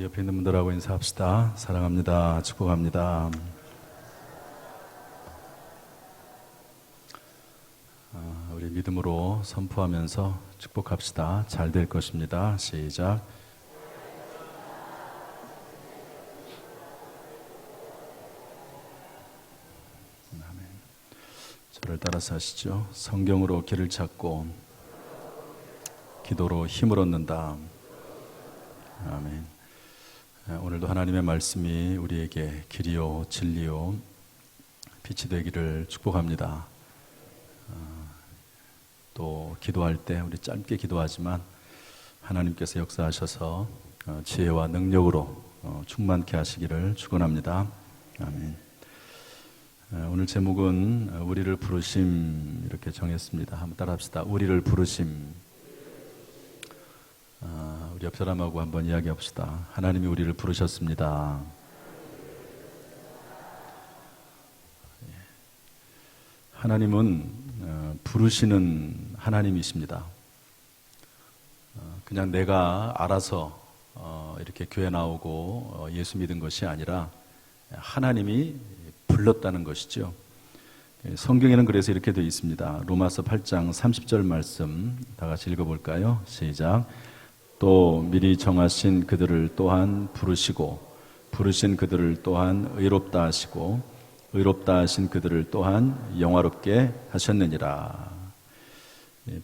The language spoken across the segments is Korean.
옆에 있는 분들하고 인사합시다. 사랑합니다. 축복합니다. 우리 믿음으로 선포하면서 축복합시다. 잘 될 것입니다. 시작. 아멘. 저를 따라서 하시죠. 성경으로 길을 찾고 기도로 힘을 얻는다. 아멘. 오늘도 하나님의 말씀이 우리에게 길이요 진리요 빛이 되기를 축복합니다. 또 기도할 때 우리 짧게 기도하지만 하나님께서 역사하셔서 지혜와 능력으로 충만케 하시기를 축원합니다. 아멘. 오늘 제목은 우리를 부르심 이렇게 정했습니다. 한번 따라합시다. 우리를 부르심. 우리 옆 사람하고 한번 이야기해 봅시다. 하나님이 우리를 부르셨습니다. 하나님은 부르시는 하나님이십니다. 그냥 내가 알아서 이렇게 교회 나오고 예수 믿은 것이 아니라 하나님이 불렀다는 것이죠. 성경에는 그래서 이렇게 되어 있습니다. 로마서 8장 30절 말씀 다 같이 읽어볼까요? 시작. 또 미리 정하신 그들을 또한 부르시고 부르신 그들을 또한 의롭다 하시고 의롭다 하신 그들을 또한 영화롭게 하셨느니라.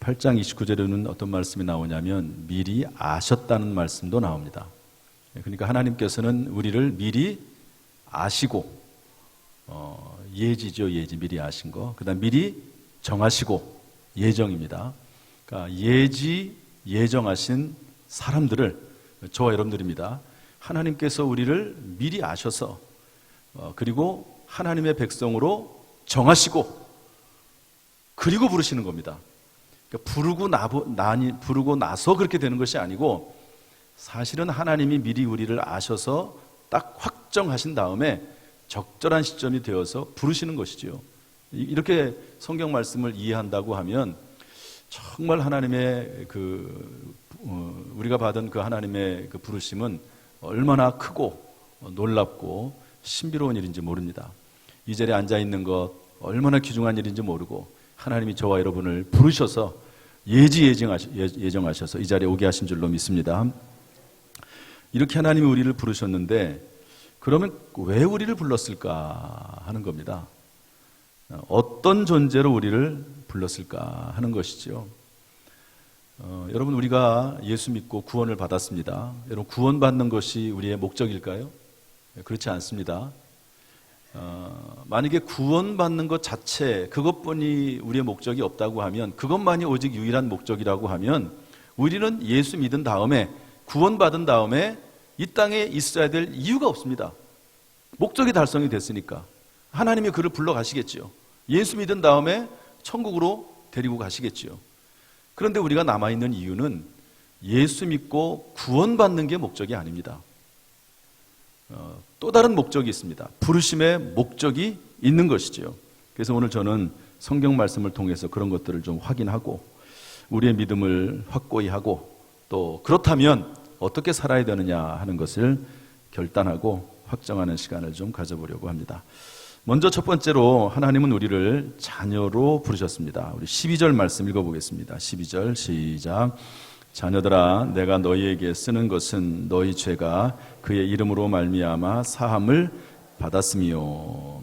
8장 29절에는 어떤 말씀이 나오냐면 미리 아셨다는 말씀도 나옵니다. 그러니까 하나님께서는 우리를 미리 아시고 예지죠. 예지 미리 아신 거. 그 다음 미리 정하시고 예정입니다. 그러니까 예정하신 사람들을 저와 여러분들입니다. 하나님께서 우리를 미리 아셔서 그리고 하나님의 백성으로 정하시고 그리고 부르시는 겁니다. 그러니까 부르고 나서 그렇게 되는 것이 아니고 사실은 하나님이 미리 우리를 아셔서 딱 확정하신 다음에 적절한 시점이 되어서 부르시는 것이죠. 이렇게 성경 말씀을 이해한다고 하면 정말 하나님의 우리가 받은 그 하나님의 그 부르심은 얼마나 크고 놀랍고 신비로운 일인지 모릅니다. 이 자리에 앉아 있는 것 얼마나 귀중한 일인지 모르고 하나님이 저와 여러분을 부르셔서 예정하셔서 이 자리에 오게 하신 줄로 믿습니다. 이렇게 하나님이 우리를 부르셨는데 그러면 왜 우리를 불렀을까 하는 겁니다. 어떤 존재로 우리를 불렀을까 하는 것이죠. 여러분 우리가 예수 믿고 구원을 받았습니다. 여러분 구원받는 것이 우리의 목적일까요? 그렇지 않습니다. 만약에 구원받는 것 자체 그것뿐이 우리의 목적이 없다고 하면 그것만이 오직 유일한 목적이라고 하면 우리는 예수 믿은 다음에 구원받은 다음에 이 땅에 있어야 될 이유가 없습니다. 목적이 달성이 됐으니까 하나님이 그를 불러가시겠죠. 예수 믿은 다음에 천국으로 데리고 가시겠죠. 그런데 우리가 남아있는 이유는 예수 믿고 구원받는 게 목적이 아닙니다. 또 다른 목적이 있습니다. 부르심의 목적이 있는 것이죠. 그래서 오늘 저는 성경 말씀을 통해서 그런 것들을 좀 확인하고 우리의 믿음을 확고히 하고 또 그렇다면 어떻게 살아야 되느냐 하는 것을 결단하고 확정하는 시간을 좀 가져보려고 합니다. 먼저 첫 번째로 하나님은 우리를 자녀로 부르셨습니다. 우리 12절 말씀 읽어보겠습니다. 12절 시작. 자녀들아 내가 너희에게 쓰는 것은 너희 죄가 그의 이름으로 말미암아 사함을 받았으며.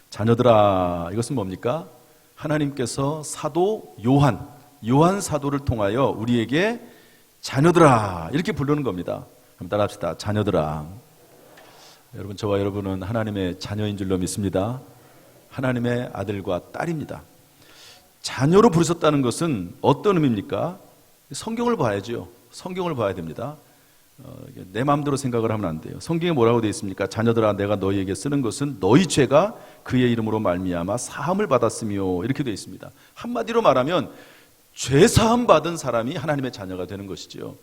자녀들아 이것은 뭡니까? 하나님께서 사도 요한 사도를 통하여 우리에게 자녀들아 이렇게 부르는 겁니다. 한번 따라합시다. 자녀들아. 여러분 저와 여러분은 하나님의 자녀인 줄로 믿습니다. 하나님의 아들과 딸입니다. 자녀로 부르셨다는 것은 어떤 의미입니까? 성경을 봐야죠. 성경을 봐야 됩니다. 내 마음대로 생각을 하면 안 돼요. 성경에 뭐라고 되어 있습니까? 자녀들아 내가 너희에게 쓰는 것은 너희 죄가 그의 이름으로 말미암아 사함을 받았으며 이렇게 되어 있습니다. 한마디로 말하면 죄 사함 받은 사람이 하나님의 자녀가 되는 것이죠.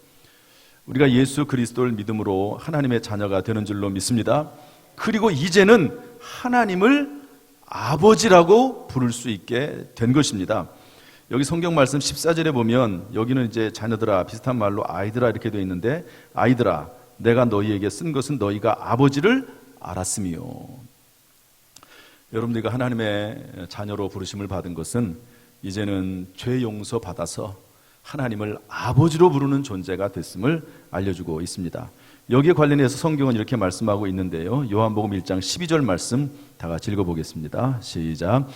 우리가 예수 그리스도를 믿음으로 하나님의 자녀가 되는 줄로 믿습니다. 그리고 이제는 하나님을 아버지라고 부를 수 있게 된 것입니다. 여기 성경 말씀 14절에 보면 여기는 이제 자녀들아 비슷한 말로 아이들아 이렇게 되어 있는데 아이들아 내가 너희에게 쓴 것은 너희가 아버지를 알았음이요. 여러분들과 하나님의 자녀로 부르심을 받은 것은 이제는 죄 용서 받아서 하나님을 아버지로 부르는 존재가 됐음을 알려주고 있습니다. 여기에 관련해서 성경은 이렇게 말씀하고 있는데요. 요한복음 1장 12절 말씀 다 같이 읽어보겠습니다. 시작.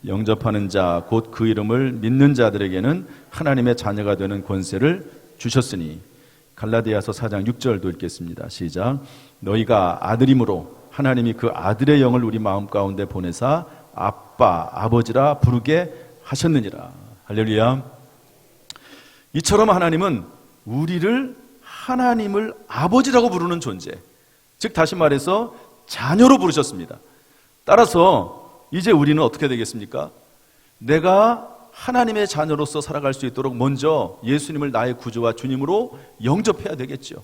영접하는 자 곧 그 이름을 믿는 자들에게는 하나님의 자녀가 되는 권세를 주셨으니. 갈라디아서 4장 6절도 읽겠습니다. 시작. 너희가 아들임으로 하나님이 그 아들의 영을 우리 마음 가운데 보내사 아빠, 아버지라 부르게 하셨느니라. 할렐루야. 이처럼 하나님은 우리를 하나님을 아버지라고 부르는 존재, 즉 다시 말해서 자녀로 부르셨습니다. 따라서 이제 우리는 어떻게 되겠습니까? 내가 하나님의 자녀로서 살아갈 수 있도록 먼저 예수님을 나의 구주와 주님으로 영접해야 되겠죠.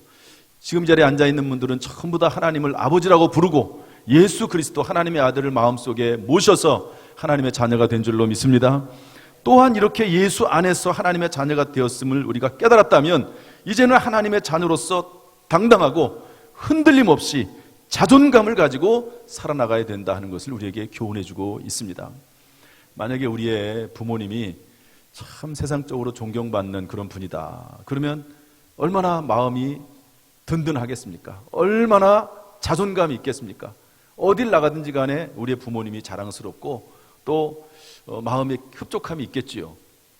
지금 자리에 앉아있는 분들은 전부 다 하나님을 아버지라고 부르고 예수 그리스도 하나님의 아들을 마음속에 모셔서 하나님의 자녀가 된 줄로 믿습니다. 또한 이렇게 예수 안에서 하나님의 자녀가 되었음을 우리가 깨달았다면 이제는 하나님의 자녀로서 당당하고 흔들림 없이 자존감을 가지고 살아나가야 된다 하는 것을 우리에게 교훈해주고 있습니다. 만약에 우리의 부모님이 참 세상적으로 존경받는 그런 분이다, 그러면 얼마나 마음이 든든하겠습니까? 얼마나 자존감이 있겠습니까? 어딜 나가든지 간에 우리의 부모님이 자랑스럽고 또 마음에 흡족함이 있겠지요.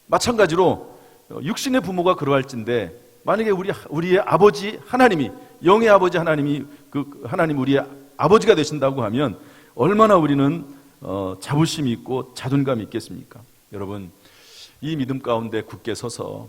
마찬가지로 육신의 부모가 그러할진데 만약에 우리의 아버지 하나님이, 영의 아버지 하나님이 하나님 우리의 아버지가 되신다고 하면 얼마나 우리는 자부심이 있고 자존감이 있겠습니까? 여러분, 이 믿음 가운데 굳게 서서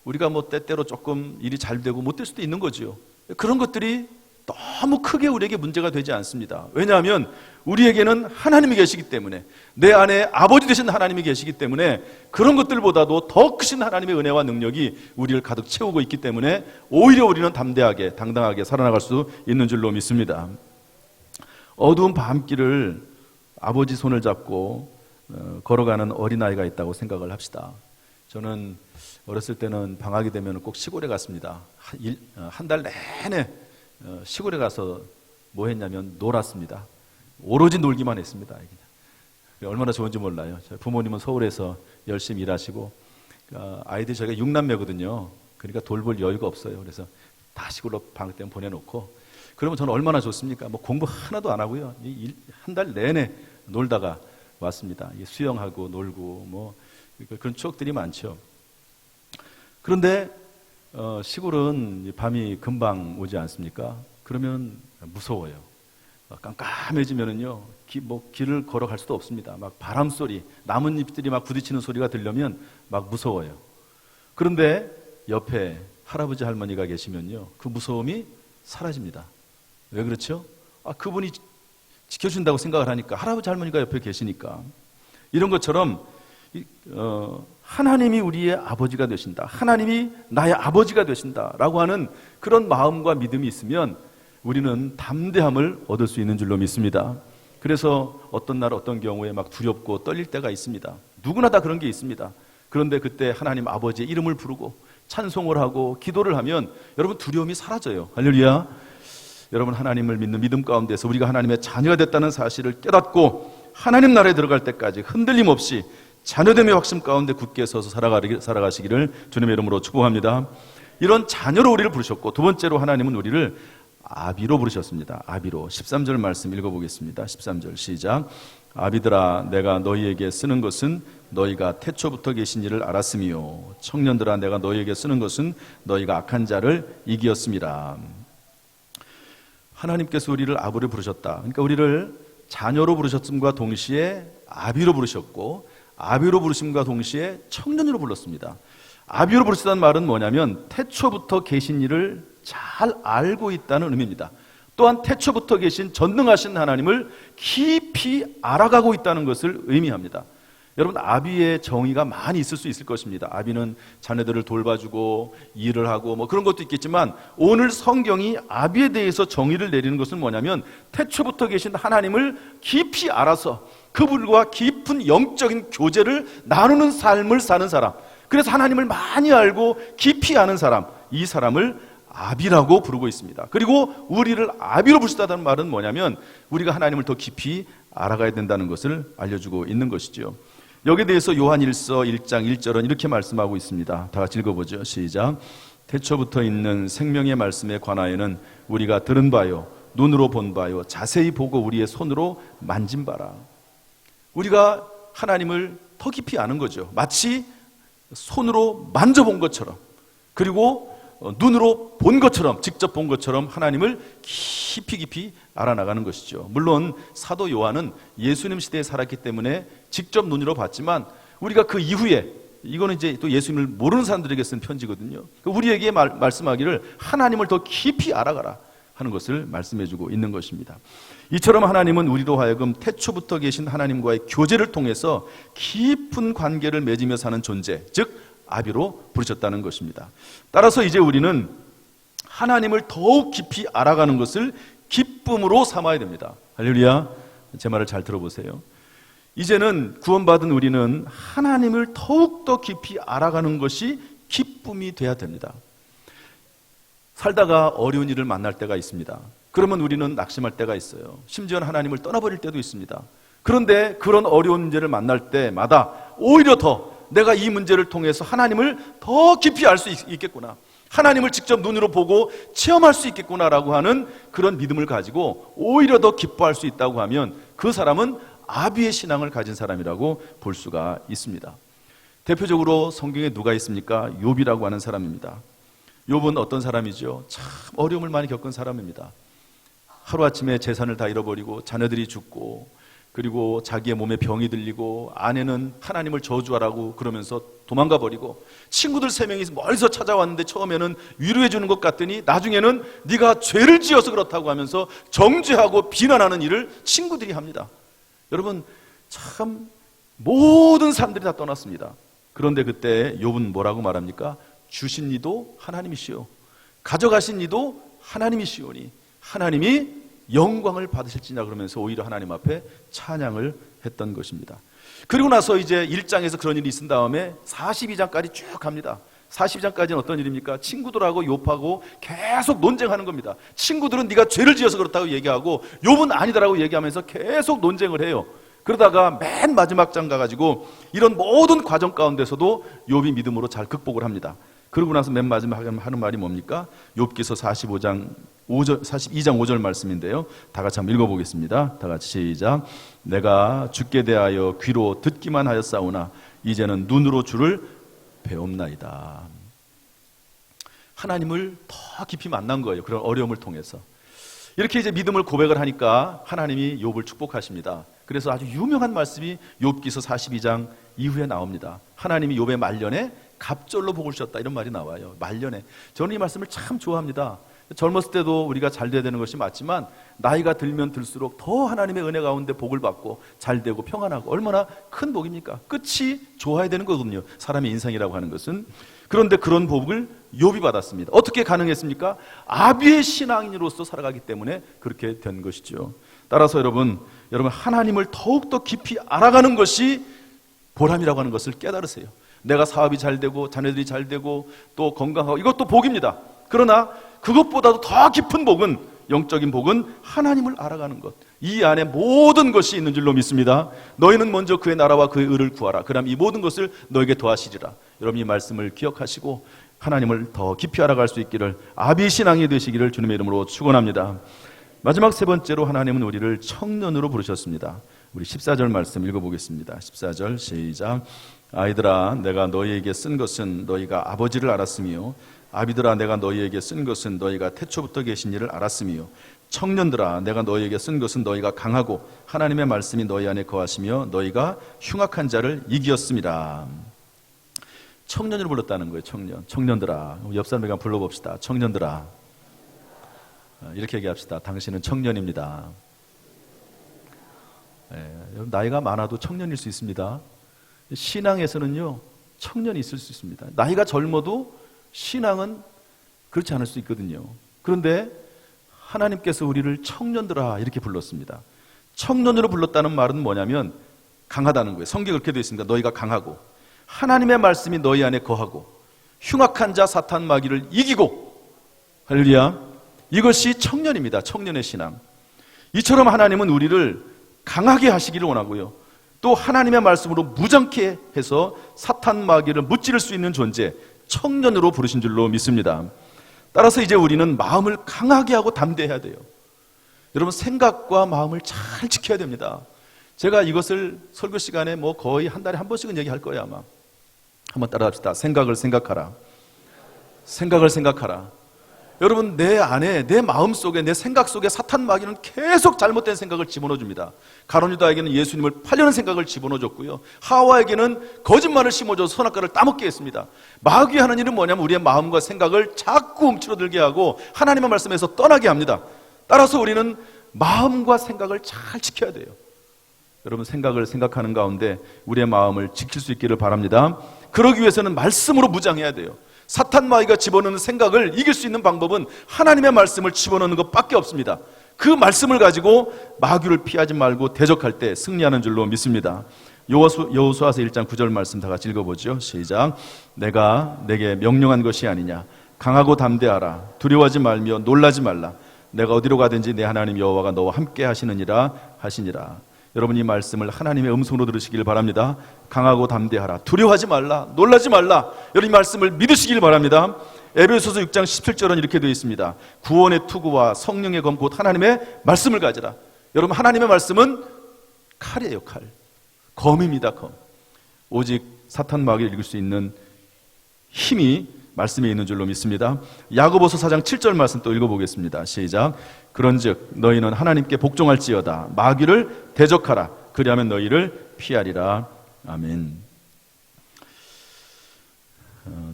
우리가 때때로 조금 일이 잘 되고 못 될 수도 있는 거지요. 그런 것들이 너무 크게 우리에게 문제가 되지 않습니다. 왜냐하면 우리에게는 하나님이 계시기 때문에, 내 안에 아버지 되신 하나님이 계시기 때문에 그런 것들보다도 더 크신 하나님의 은혜와 능력이 우리를 가득 채우고 있기 때문에 오히려 우리는 담대하게 당당하게 살아나갈 수 있는 줄로 믿습니다. 어두운 밤길을 아버지 손을 잡고 걸어가는 어린아이가 있다고 생각을 합시다. 저는 어렸을 때는 방학이 되면 꼭 시골에 갔습니다. 한 달 내내 시골에 가서 뭐 했냐면 놀았습니다. 오로지 놀기만 했습니다. 얼마나 좋은지 몰라요. 저희 부모님은 서울에서 열심히 일하시고 아이들이 저희가 6남매거든요. 그러니까 돌볼 여유가 없어요. 그래서 다 시골로 방학 때문에 보내놓고, 그러면 저는 얼마나 좋습니까? 공부 하나도 안 하고요. 한 달 내내 놀다가 왔습니다. 수영하고 놀고 그런 추억들이 많죠. 그런데 시골은 밤이 금방 오지 않습니까? 그러면 무서워요. 깜깜해지면은요, 길을 걸어갈 수도 없습니다. 막 바람 소리, 나뭇잎들이 막 부딪히는 소리가 들려면 막 무서워요. 그런데 옆에 할아버지 할머니가 계시면요, 그 무서움이 사라집니다. 왜 그렇죠? 그분이 지켜준다고 생각을 하니까, 할아버지 할머니가 옆에 계시니까. 이런 것처럼 하나님이 우리의 아버지가 되신다, 하나님이 나의 아버지가 되신다라고 하는 그런 마음과 믿음이 있으면 우리는 담대함을 얻을 수 있는 줄로 믿습니다. 그래서 어떤 날 어떤 경우에 막 두렵고 떨릴 때가 있습니다. 누구나 다 그런 게 있습니다. 그런데 그때 하나님 아버지의 이름을 부르고 찬송을 하고 기도를 하면 여러분 두려움이 사라져요. 할렐루야. 여러분, 하나님을 믿는 믿음 가운데서 우리가 하나님의 자녀가 됐다는 사실을 깨닫고 하나님 나라에 들어갈 때까지 흔들림 없이 자녀됨의 확신 가운데 굳게 서서 살아가시기를 주님의 이름으로 축복합니다. 이런 자녀로 우리를 부르셨고, 두 번째로 하나님은 우리를 아비로 부르셨습니다. 아비로. 13절 말씀 읽어보겠습니다. 13절 시작. 아비들아, 내가 너희에게 쓰는 것은 너희가 태초부터 계신 이를 알았음이요, 청년들아, 내가 너희에게 쓰는 것은 너희가 악한 자를 이기었음이라. 하나님께서 우리를 아비로 부르셨다. 그러니까 우리를 자녀로 부르셨음과 동시에 아비로 부르셨고, 아비로 부르심과 동시에 청년으로 불렀습니다. 아비로 부르시다는 말은 뭐냐면 태초부터 계신 이를 잘 알고 있다는 의미입니다. 또한 태초부터 계신 전능하신 하나님을 깊이 알아가고 있다는 것을 의미합니다. 여러분, 아비의 정의가 많이 있을 수 있을 것입니다. 아비는 자녀들을 돌봐주고 일을 하고 그런 것도 있겠지만, 오늘 성경이 아비에 대해서 정의를 내리는 것은 뭐냐면 태초부터 계신 하나님을 깊이 알아서 그분과 깊은 영적인 교제를 나누는 삶을 사는 사람, 그래서 하나님을 많이 알고 깊이 아는 사람, 이 사람을 아비라고 부르고 있습니다. 그리고 우리를 아비로 부르시다는 말은 뭐냐면 우리가 하나님을 더 깊이 알아가야 된다는 것을 알려주고 있는 것이죠. 여기에 대해서 요한일서 1장 1절은 이렇게 말씀하고 있습니다. 다 같이 읽어보죠. 시작. 태초부터 있는 생명의 말씀에 관하여는 우리가 들은 바요, 눈으로 본 바요, 자세히 보고 우리의 손으로 만진 바라. 우리가 하나님을 더 깊이 아는 거죠. 마치 손으로 만져본 것처럼, 그리고 눈으로 본 것처럼, 직접 본 것처럼 하나님을 깊이 알아나가는 것이죠. 물론 사도 요한은 예수님 시대에 살았기 때문에 직접 눈으로 봤지만 우리가 그 이후에, 이거는 이제 또 예수님을 모르는 사람들에게 쓴 편지거든요. 우리에게 말씀하기를 하나님을 더 깊이 알아가라 하는 것을 말씀해주고 있는 것입니다. 이처럼 하나님은 우리로 하여금 태초부터 계신 하나님과의 교제를 통해서 깊은 관계를 맺으며 사는 존재, 즉 아비로 부르셨다는 것입니다. 따라서 이제 우리는 하나님을 더욱 깊이 알아가는 것을 기쁨으로 삼아야 됩니다. 할렐루야. 제 말을 잘 들어보세요. 이제는 구원받은 우리는 하나님을 더욱더 깊이 알아가는 것이 기쁨이 돼야 됩니다. 살다가 어려운 일을 만날 때가 있습니다. 그러면 우리는 낙심할 때가 있어요. 심지어는 하나님을 떠나버릴 때도 있습니다. 그런데 그런 어려운 문제를 만날 때마다 오히려 더 내가 이 문제를 통해서 하나님을 더 깊이 알 수 있겠구나, 하나님을 직접 눈으로 보고 체험할 수 있겠구나라고 하는 그런 믿음을 가지고 오히려 더 기뻐할 수 있다고 하면 그 사람은 아비의 신앙을 가진 사람이라고 볼 수가 있습니다. 대표적으로 성경에 누가 있습니까? 욥이라고 하는 사람입니다. 욥은 어떤 사람이죠? 참 어려움을 많이 겪은 사람입니다. 하루아침에 재산을 다 잃어버리고 자녀들이 죽고, 그리고 자기의 몸에 병이 들리고, 아내는 하나님을 저주하라고 그러면서 도망가 버리고, 친구들 3명이 멀리서 찾아왔는데 처음에는 위로해 주는 것 같더니 나중에는 네가 죄를 지어서 그렇다고 하면서 정죄하고 비난하는 일을 친구들이 합니다. 여러분, 참 모든 사람들이 다 떠났습니다. 그런데 그때 욥은 뭐라고 말합니까? 주신 이도 하나님이시오, 가져가신 이도 하나님이시오니 하나님이 영광을 받으실지냐, 그러면서 오히려 하나님 앞에 찬양을 했던 것입니다. 그리고 나서 이제 1장에서 그런 일이 있은 다음에 42장까지 쭉 갑니다. 42장까지는 어떤 일입니까? 친구들하고 욥하고 계속 논쟁하는 겁니다. 친구들은 네가 죄를 지어서 그렇다고 얘기하고, 욥은 아니다라고 얘기하면서 계속 논쟁을 해요. 그러다가 맨 마지막 장 가가지고 이런 모든 과정 가운데서도 욥이 믿음으로 잘 극복을 합니다. 그러고 나서 맨 마지막에 하는 말이 뭡니까? 욥기서 42장 5절 말씀인데요. 다 같이 한번 읽어보겠습니다. 다 같이 시작. 내가 주께 대하여 귀로 듣기만 하였사오나 이제는 눈으로 주를 배움나이다. 하나님을 더 깊이 만난 거예요. 그런 어려움을 통해서. 이렇게 이제 믿음을 고백을 하니까 하나님이 욥을 축복하십니다. 그래서 아주 유명한 말씀이 욥기서 42장 이후에 나옵니다. 하나님이 욥의 말년에 갑절로 복을 주셨다, 이런 말이 나와요. 말년에. 저는 이 말씀을 참 좋아합니다. 젊었을 때도 우리가 잘 돼야 되는 것이 맞지만 나이가 들면 들수록 더 하나님의 은혜 가운데 복을 받고 잘 되고 평안하고 얼마나 큰 복입니까? 끝이 좋아야 되는 거거든요, 사람의 인생이라고 하는 것은. 그런데 그런 복을 욥이 받았습니다. 어떻게 가능했습니까? 아비의 신앙인으로서 살아가기 때문에 그렇게 된 것이죠. 따라서 여러분 하나님을 더욱더 깊이 알아가는 것이 보람이라고 하는 것을 깨달으세요. 내가 사업이 잘 되고 자녀들이 잘 되고 또 건강하고, 이것도 복입니다. 그러나 그것보다도 더 깊은 복은, 영적인 복은 하나님을 알아가는 것, 이 안에 모든 것이 있는 줄로 믿습니다. 너희는 먼저 그의 나라와 그의 의를 구하라, 그럼 이 모든 것을 너에게 더하시리라. 여러분 이 말씀을 기억하시고 하나님을 더 깊이 알아갈 수 있기를, 아비 신앙이 되시기를 주님의 이름으로 축원합니다. 마지막 세 번째로 하나님은 우리를 청년으로 부르셨습니다. 우리 14절 말씀 읽어보겠습니다. 14절 시작. 아이들아 내가 너희에게 쓴 것은 너희가 아버지를 알았으며, 아비들아 내가 너희에게 쓴 것은 너희가 태초부터 계신 이를 알았으며, 청년들아 내가 너희에게 쓴 것은 너희가 강하고 하나님의 말씀이 너희 안에 거하시며 너희가 흉악한 자를 이기었습니다. 청년으로 불렀다는 거예요. 청년들아. 옆 사람에게 한번 불러봅시다. 청년들아. 이렇게 얘기합시다. 당신은 청년입니다. 나이가 많아도 청년일 수 있습니다. 신앙에서는요, 청년이 있을 수 있습니다. 나이가 젊어도 신앙은 그렇지 않을 수 있거든요. 그런데 하나님께서 우리를 청년들아 이렇게 불렀습니다. 청년으로 불렀다는 말은 뭐냐면 강하다는 거예요. 성경에 그렇게 되어 있습니다. 너희가 강하고 하나님의 말씀이 너희 안에 거하고 흉악한 자 사탄 마귀를 이기고 할렐루야. 이것이 청년입니다. 청년의 신앙. 이처럼 하나님은 우리를 강하게 하시기를 원하고요. 또 하나님의 말씀으로 무장케 해서 사탄 마귀를 무찌를 수 있는 존재, 청년으로 부르신 줄로 믿습니다. 따라서 이제 우리는 마음을 강하게 하고 담대해야 돼요. 여러분, 생각과 마음을 잘 지켜야 됩니다. 제가 이것을 설교 시간에 거의 한 달에 한 번씩은 얘기할 거예요, 아마. 한번 따라합시다. 생각을 생각하라. 생각을 생각하라. 여러분, 내 안에, 내 마음 속에, 내 생각 속에 사탄 마귀는 계속 잘못된 생각을 집어넣어 줍니다. 가룟 유다에게는 예수님을 팔려는 생각을 집어넣어 줬고요, 하와에게는 거짓말을 심어줘서 선악과를 따먹게 했습니다. 마귀가 하는 일은 뭐냐면 우리의 마음과 생각을 자꾸 움츠러들게 하고 하나님의 말씀에서 떠나게 합니다. 따라서 우리는 마음과 생각을 잘 지켜야 돼요. 여러분, 생각을 생각하는 가운데 우리의 마음을 지킬 수 있기를 바랍니다. 그러기 위해서는 말씀으로 무장해야 돼요. 사탄 마귀가 집어넣는 생각을 이길 수 있는 방법은 하나님의 말씀을 집어넣는 것밖에 없습니다. 그 말씀을 가지고 마귀를 피하지 말고 대적할 때 승리하는 줄로 믿습니다. 여호수아서 1장 9절 말씀 다 같이 읽어보죠. 시작. 내가 내게 명령한 것이 아니냐. 강하고 담대하라. 두려워하지 말며 놀라지 말라. 내가 어디로 가든지 내 하나님 여호와가 너와 함께 하시느니라 하시니라. 여러분, 이 말씀을 하나님의 음성으로 들으시길 바랍니다. 강하고 담대하라. 두려워하지 말라. 놀라지 말라. 여러분, 이 말씀을 믿으시길 바랍니다. 에베소서 6장 17절은 이렇게 되어 있습니다. 구원의 투구와 성령의 검 곧 하나님의 말씀을 가지라. 여러분, 하나님의 말씀은 칼이에요. 칼. 검입니다. 검. 오직 사탄 마귀를 이길 수 있는 힘이 말씀에 있는 줄로 믿습니다. 야고보서 4장 7절 말씀 또 읽어보겠습니다. 시작. 그런즉 너희는 하나님께 복종할지어다. 마귀를 대적하라. 그리하면 너희를 피하리라. 아멘.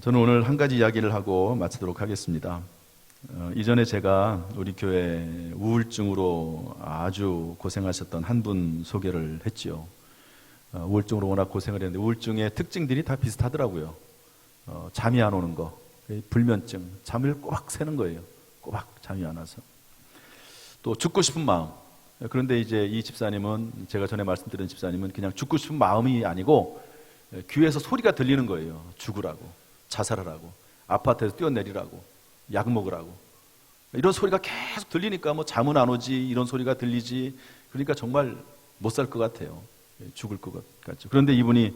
저는 오늘 한 가지 이야기를 하고 마치도록 하겠습니다. 이전에 제가 우리 교회 우울증으로 아주 고생하셨던 한 분 소개를 했죠. 우울증으로 워낙 고생을 했는데 우울증의 특징들이 다 비슷하더라고요. 잠이 안 오는 거, 불면증, 잠을 꼬박 새는 거예요. 꼬박 잠이 안 와서. 또 죽고 싶은 마음. 그런데 이제 이 집사님은, 제가 전에 말씀드린 집사님은 그냥 죽고 싶은 마음이 아니고 귀에서 소리가 들리는 거예요. 죽으라고, 자살하라고, 아파트에서 뛰어내리라고, 약 먹으라고. 이런 소리가 계속 들리니까 잠은 안 오지, 이런 소리가 들리지. 그러니까 정말 못 살 것 같아요. 죽을 것 같죠. 그런데 이분이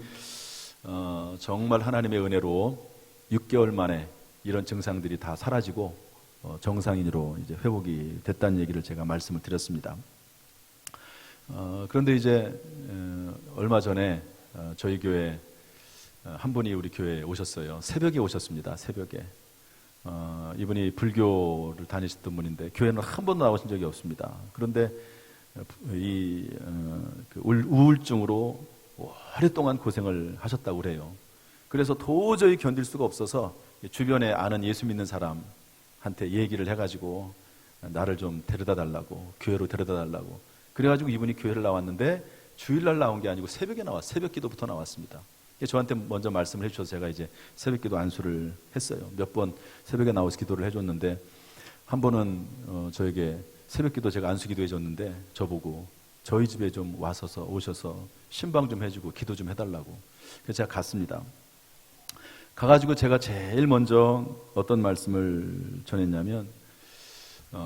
정말 하나님의 은혜로 6개월 만에 이런 증상들이 다 사라지고 정상인으로 이제 회복이 됐다는 얘기를 제가 말씀을 드렸습니다. 그런데 이제 얼마 전에 저희 교회 한 분이 우리 교회에 오셨어요. 새벽에 오셨습니다. 새벽에. 이분이 불교를 다니셨던 분인데 교회는 한 번도 나오신 적이 없습니다. 그런데 이 우울증으로 오랫동안 고생을 하셨다고 그래요. 그래서 도저히 견딜 수가 없어서 주변에 아는 예수 믿는 사람한테 얘기를 해가지고 나를 좀 데려다 달라고, 교회로 데려다 달라고. 그래가지고 이분이 교회를 나왔는데 주일날 나온 게 아니고 새벽에 새벽 기도부터 나왔습니다. 저한테 먼저 말씀을 해주셔서 제가 이제 새벽 기도 안수를 했어요. 몇 번 새벽에 나와서 기도를 해줬는데 한 번은 저에게 새벽 기도 제가 안수 기도 해줬는데 저보고 저희 집에 좀 오셔서 신방 좀 해주고 기도 좀 해달라고. 그래서 제가 갔습니다. 가가지고 제가 제일 먼저 어떤 말씀을 전했냐면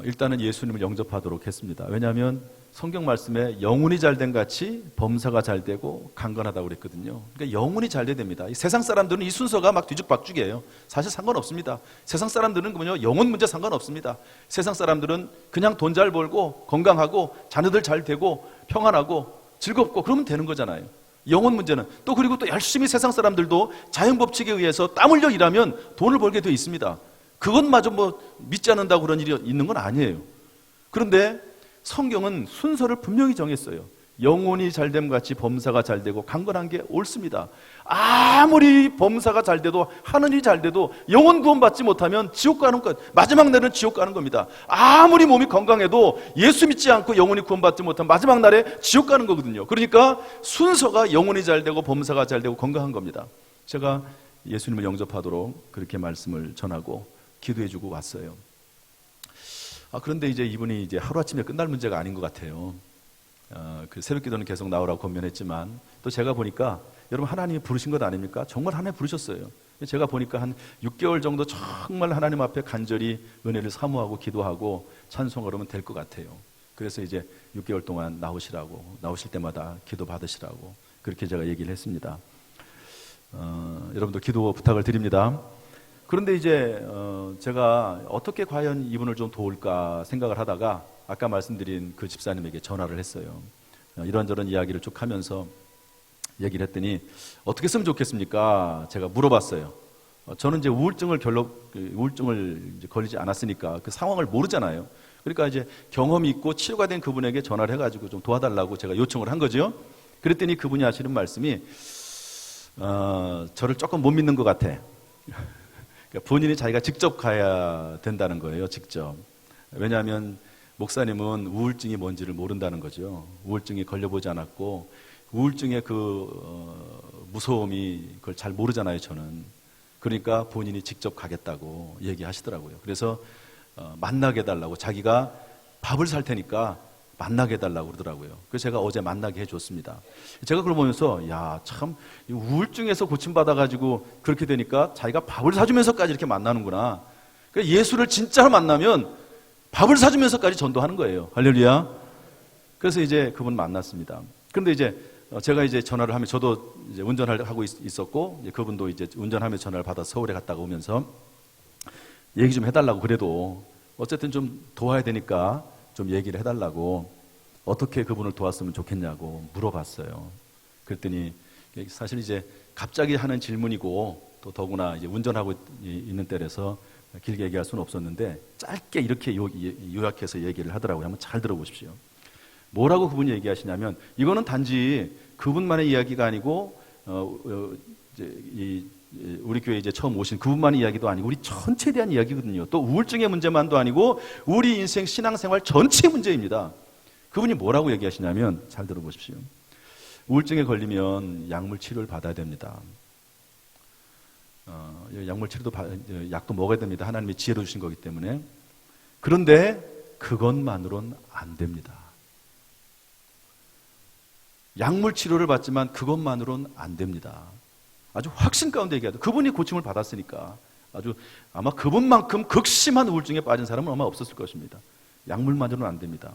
일단은 예수님을 영접하도록 했습니다. 왜냐하면 성경 말씀에 영혼이 잘된 같이 범사가 잘되고 강건하다고 그랬거든요. 그러니까 영혼이 잘돼야 됩니다. 세상 사람들은 이 순서가 막 뒤죽박죽이에요. 사실 상관없습니다. 세상 사람들은 영혼 문제 상관없습니다. 세상 사람들은 그냥 돈 잘 벌고 건강하고 자녀들 잘 되고 평안하고 즐겁고 그러면 되는 거잖아요. 영혼 문제는 또 그리고 또 열심히 세상 사람들도 자연법칙에 의해서 땀 흘려 일하면 돈을 벌게 되어 있습니다. 그것마저 믿지 않는다고 그런 일이 있는 건 아니에요. 그런데 성경은 순서를 분명히 정했어요. 영혼이 잘됨 같이 범사가 잘되고 강건한 게 옳습니다. 아무리 범사가 잘돼도 하늘이 잘돼도 영혼 구원받지 못하면 지옥 가는 것, 마지막 날은 지옥 가는 겁니다. 아무리 몸이 건강해도 예수 믿지 않고 영혼이 구원받지 못하면 마지막 날에 지옥 가는 거거든요. 그러니까 순서가 영혼이 잘되고 범사가 잘되고 건강한 겁니다. 제가 예수님을 영접하도록 그렇게 말씀을 전하고 기도해주고 왔어요. 그런데 이제 이분이 이제 하루아침에 끝날 문제가 아닌 것 같아요. 그 새벽 기도는 계속 나오라고 권면했지만 또 제가 보니까 여러분 하나님이 부르신 것 아닙니까? 정말 하나님 부르셨어요. 제가 보니까 한 6개월 정도 정말 하나님 앞에 간절히 은혜를 사모하고 기도하고 찬송하면 될 것 같아요. 그래서 이제 6개월 동안 나오실 때마다 기도 받으시라고 그렇게 제가 얘기를 했습니다. 여러분도 기도 부탁을 드립니다. 그런데 이제 제가 어떻게 과연 이분을 좀 도울까 생각을 하다가 아까 말씀드린 그 집사님에게 전화를 했어요. 이런저런 이야기를 쭉 하면서 얘기를 했더니 어떻게 했으면 좋겠습니까? 제가 물어봤어요. 저는 이제 우울증을 이제 걸리지 않았으니까 그 상황을 모르잖아요. 그러니까 이제 경험이 있고 치료가 된 그분에게 전화를 해가지고 좀 도와달라고 제가 요청을 한 거죠. 그랬더니 그분이 하시는 말씀이 저를 조금 못 믿는 것 같아. 그러니까 본인이 자기가 직접 가야 된다는 거예요. 직접. 왜냐하면 목사님은 우울증이 뭔지를 모른다는 거죠. 우울증이 걸려보지 않았고 우울증의 무서움이 그걸 잘 모르잖아요. 저는. 그러니까 본인이 직접 가겠다고 얘기하시더라고요. 그래서 만나게 해달라고, 자기가 밥을 살 테니까 만나게 해달라고 그러더라고요. 그래서 제가 어제 만나게 해줬습니다. 제가 그걸 보면서 야, 참 우울증에서 고침받아가지고 그렇게 되니까 자기가 밥을 사주면서까지 이렇게 만나는구나. 그러니까 예수를 진짜로 만나면 밥을 사주면서까지 전도하는 거예요. 할렐루야. 그래서 이제 그분 만났습니다. 그런데 이제 제가 이제 전화를 하면, 저도 이제 운전하고 있었고 이제 그분도 이제 운전하면서 전화를 받아서 서울에 갔다가 오면서 얘기 좀 해달라고, 그래도 어쨌든 좀 도와야 되니까 좀 얘기를 해달라고, 어떻게 그분을 도왔으면 좋겠냐고 물어봤어요. 그랬더니 사실 이제 갑자기 하는 질문이고 또 더구나 이제 운전하고 있는 때라서 길게 얘기할 수는 없었는데 짧게 이렇게 요약해서 얘기를 하더라고요. 한번 잘 들어보십시오. 뭐라고 그분이 얘기하시냐면, 이거는 단지 그분만의 이야기가 아니고 우리 교회 이제 처음 오신 그분만의 이야기도 아니고 우리 전체에 대한 이야기거든요. 또 우울증의 문제만도 아니고 우리 인생 신앙생활 전체 문제입니다. 그분이 뭐라고 얘기하시냐면, 잘 들어보십시오. 우울증에 걸리면 약물 치료를 받아야 됩니다. 약물 치료도 약도 먹어야 됩니다. 하나님이 지혜로 주신 거기 때문에. 그런데 그것만으로는 안 됩니다. 약물 치료를 받지만 그것만으로는 안 됩니다. 아주 확신 가운데 얘기하죠. 그분이 고침을 받았으니까 아주 아마 그분만큼 극심한 우울증에 빠진 사람은 아마 없었을 것입니다. 약물만으로는 안 됩니다.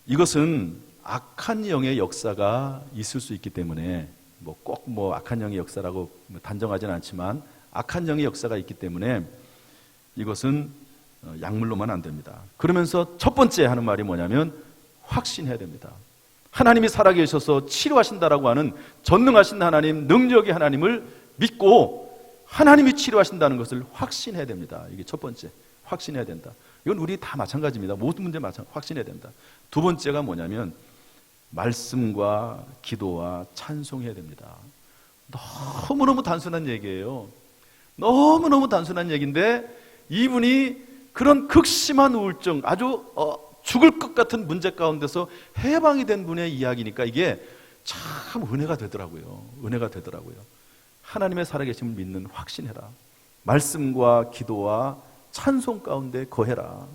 이것은 악한 영의 역사가 있을 수 있기 때문에 꼭 악한 영의 역사라고 단정하지는 않지만 악한 영의 역사가 있기 때문에 이것은 약물로만 안 됩니다. 그러면서 첫 번째 하는 말이 뭐냐면 확신해야 됩니다. 하나님이 살아계셔서 치료하신다라고 하는 전능하신 하나님, 능력의 하나님을 믿고 하나님이 치료하신다는 것을 확신해야 됩니다. 이게 첫 번째, 확신해야 된다. 이건 우리 다 마찬가지입니다. 모든 문제 확신해야 됩니다. 두 번째가 뭐냐면 말씀과 기도와 찬송해야 됩니다. 너무너무 단순한 얘기예요. 너무너무 단순한 얘기인데 이분이 그런 극심한 우울증, 아주 죽을 것 같은 문제 가운데서 해방이 된 분의 이야기니까 이게 참 은혜가 되더라고요. 은혜가 되더라고요. 하나님의 살아계심을 믿는 확신해라. 말씀과 기도와 찬송 가운데 거해라.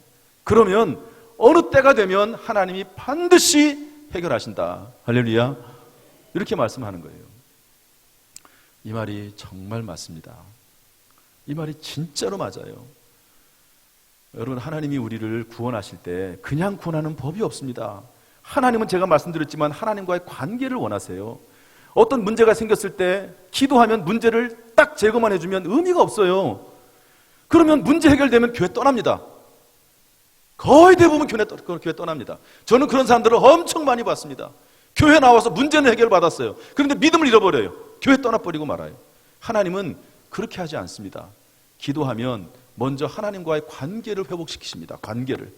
그러면 어느 때가 되면 하나님이 반드시 해결하신다. 할렐루야. 이렇게 말씀하는 거예요. 이 말이 정말 맞습니다. 이 말이 진짜로 맞아요. 여러분, 하나님이 우리를 구원하실 때 그냥 구원하는 법이 없습니다. 하나님은 제가 말씀드렸지만 하나님과의 관계를 원하세요. 어떤 문제가 생겼을 때 기도하면 문제를 딱 제거만 해주면 의미가 없어요. 그러면 문제 해결되면 교회 떠납니다. 거의 대부분 교회 떠납니다. 저는 그런 사람들을 엄청 많이 봤습니다. 교회 나와서 문제는 해결받았어요. 그런데 믿음을 잃어버려요. 교회 떠나버리고 말아요. 하나님은 그렇게 하지 않습니다. 기도하면 먼저 하나님과의 관계를 회복시키십니다. 관계를.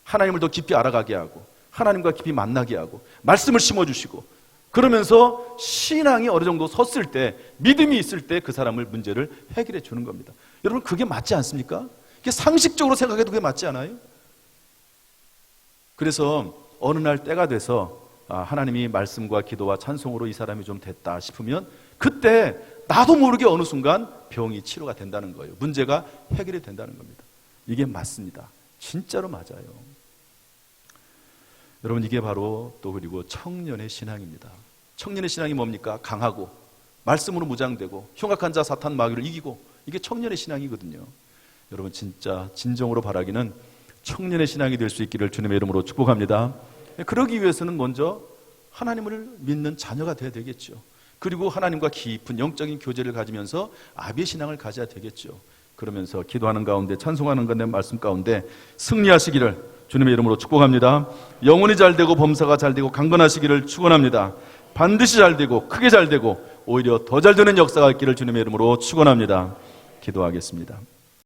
하나님을 더 깊이 알아가게 하고 하나님과 깊이 만나게 하고 말씀을 심어주시고, 그러면서 신앙이 어느 정도 섰을 때, 믿음이 있을 때 그 사람을 문제를 해결해 주는 겁니다. 여러분, 그게 맞지 않습니까? 이게 상식적으로 생각해도 그게 맞지 않아요? 그래서 어느 날 때가 돼서 하나님이 말씀과 기도와 찬송으로 이 사람이 좀 됐다 싶으면 그때 나도 모르게 어느 순간 병이 치료가 된다는 거예요. 문제가 해결이 된다는 겁니다. 이게 맞습니다. 진짜로 맞아요. 여러분, 이게 바로 또 그리고 청년의 신앙입니다. 청년의 신앙이 뭡니까? 강하고 말씀으로 무장되고 흉악한 자 사탄 마귀를 이기고, 이게 청년의 신앙이거든요. 여러분 진짜 진정으로 바라기는 청년의 신앙이 될 수 있기를 주님의 이름으로 축복합니다. 그러기 위해서는 먼저 하나님을 믿는 자녀가 돼야 되겠죠. 그리고 하나님과 깊은 영적인 교제를 가지면서 아비의 신앙을 가져야 되겠죠. 그러면서 기도하는 가운데, 찬송하는 가운데, 말씀 가운데 승리하시기를 주님의 이름으로 축복합니다. 영혼이 잘되고 범사가 잘되고 강건하시기를 축원합니다. 반드시 잘되고 크게 잘되고 오히려 더 잘되는 역사가 있기를 주님의 이름으로 축원합니다. 기도하겠습니다.